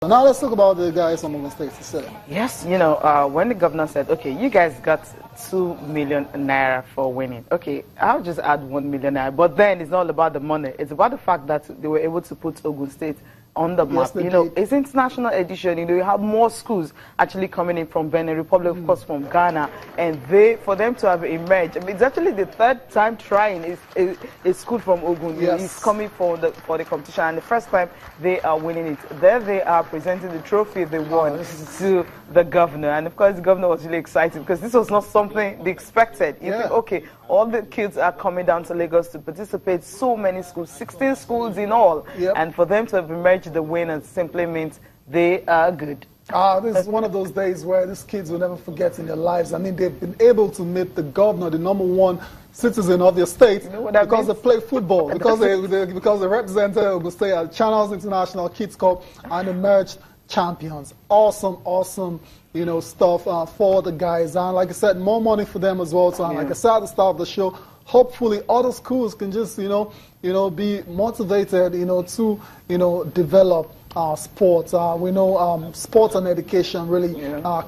Now let's talk about the guys from Ogun State. Yes, when the governor said, okay, you guys got 2 million naira for winning. Okay, I'll just add 1 million naira. But then it's not all about the money. It's about the fact that they were able to put Ogun State on the map. Yes, It's international edition. You have more schools actually coming in from Benin Republic, of course, from Ghana, and for them to have emerged. I mean, it's actually the third time trying a school from Ogun. Yes. Is coming for the competition, and the first time they are winning it. There they are presenting the trophy they won to the governor, and of course the governor was really excited because this was not something they expected. You think, okay, all the kids are coming down to Lagos to participate. So many schools, 16 schools in all, and for them to have emerged the winners simply means they are good. This is one of those days where these kids will never forget in their lives. I mean, they've been able to meet the governor, the #1 citizen of their state, because they play football, because they represented Ogun State at Channels International Kids Cup and emerged champions. Awesome, awesome, stuff for the guys. And like I said, more money for them as well. So, like I said at the start of the show, hopefully other schools can just, be motivated, to, develop sports. We know sports and education really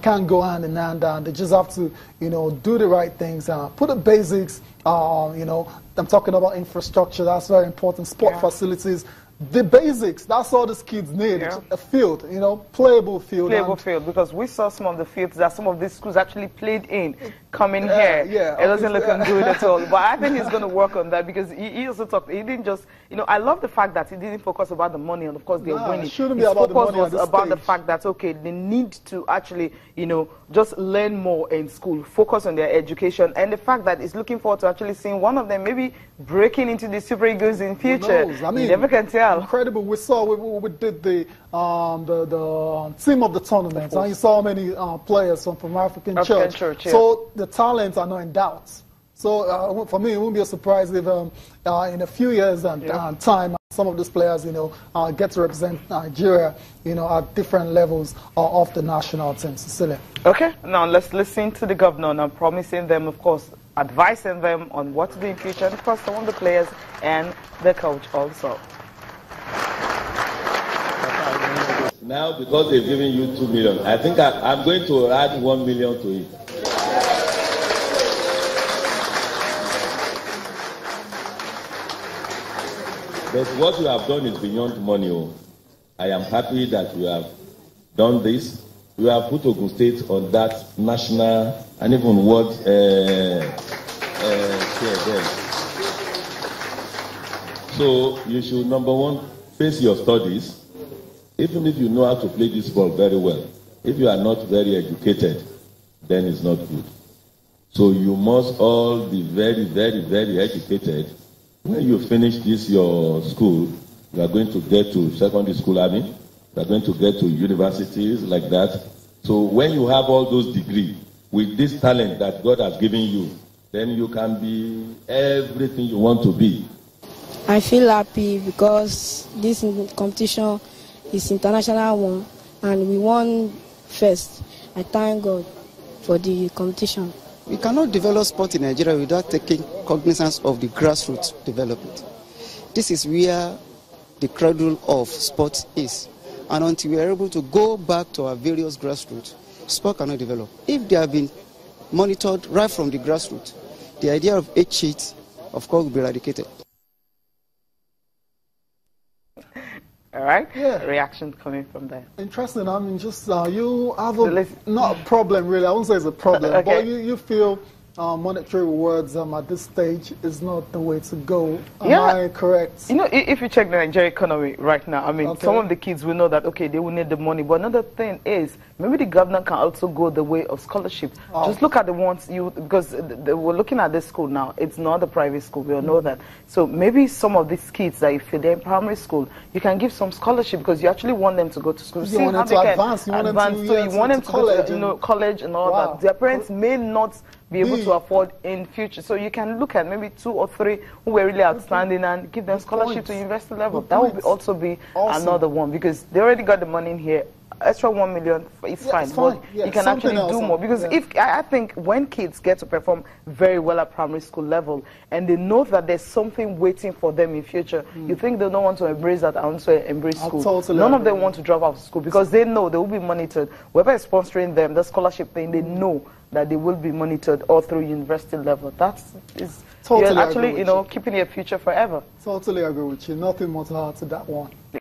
can go hand in hand, and they just have to, do the right things, put the basics. I'm talking about infrastructure. That's very important. Sport facilities. The basics, that's all these kids need. A field, playable field. Playable field, because we saw some of the fields that some of these schools actually played in coming here. It doesn't look good at all. But I think he's going to work on that, because he also talked, he didn't just, I love the fact that he didn't focus about the money, and of course they're winning. It shouldn't be about the money was about the fact that, okay, they need to actually, just learn more in school, focus on their education, and the fact that he's looking forward to actually seeing one of them maybe breaking into the Super Eagles in future. I mean, you never can tell. Incredible. We saw we did the team of the tournament, and you saw many players from African Church. So the talents are not in doubt. So for me, it won't be a surprise if in a few years and time, some of these players, get to represent Nigeria, at different levels of the national team. Cecilia. Okay, now let's listen to the governor now, promising them, of course, advising them on what to do in future, and of course, some of the players and the coach also. Now, because they've given you 2 million, I think I'm going to add 1 million to it. But what you have done is beyond money. I am happy that you have done this. You have put Ogun State on that national and even world share there. So you should, #1, face your studies. Even if you know how to play this ball very well, if you are not very educated, then it's not good. So you must all be very, very, very educated. When you finish this, your school, you are going to get to secondary school, you are going to get to universities like that. So when you have all those degrees, with this talent that God has given you, then you can be everything you want to be. I feel happy because this competition is international one, and we won first. I thank God for the competition. We cannot develop sport in Nigeria without taking cognizance of the grassroots development. This is where the cradle of sport is. And until we are able to go back to our various grassroots, sport cannot develop. If they have been monitored right from the grassroots, the idea of 8 sheets, of course, will be eradicated. All right. Reaction coming from there. Interesting. I mean, just you have not a problem really. I won't say it's a problem, but you feel monetary rewards at this stage is not the way to go. Am I correct? If you check the Nigerian economy right now, I mean, some of the kids will know that, okay, they will need the money. But another thing is, maybe the governor can also go the way of scholarship. Just look at the ones because we're looking at this school now. It's not a private school. We all know that. So maybe some of these kids that if they're in primary school, you can give some scholarship because you actually want them to go to school. You want them to advance. You want them to college, college and all that. Their parents may not be able to afford in future. So you can look at maybe 2 or 3 who were really outstanding and give them scholarship to university level. That would also be another one, because they already got the money in here. extra 1 million, it's fine. It's fine. But you can actually do more. Because if I think when kids get to perform very well at primary school level and they know that there's something waiting for them in future, you think they don't want to embrace that and also embrace school. Totally None of them want to drop out of school because they know they will be monitored. Whoever is sponsoring them, the scholarship thing, they know that they will be monitored all through university level. Is totally you're actually, keeping your future forever. Totally agree with you. Nothing more to add to that one.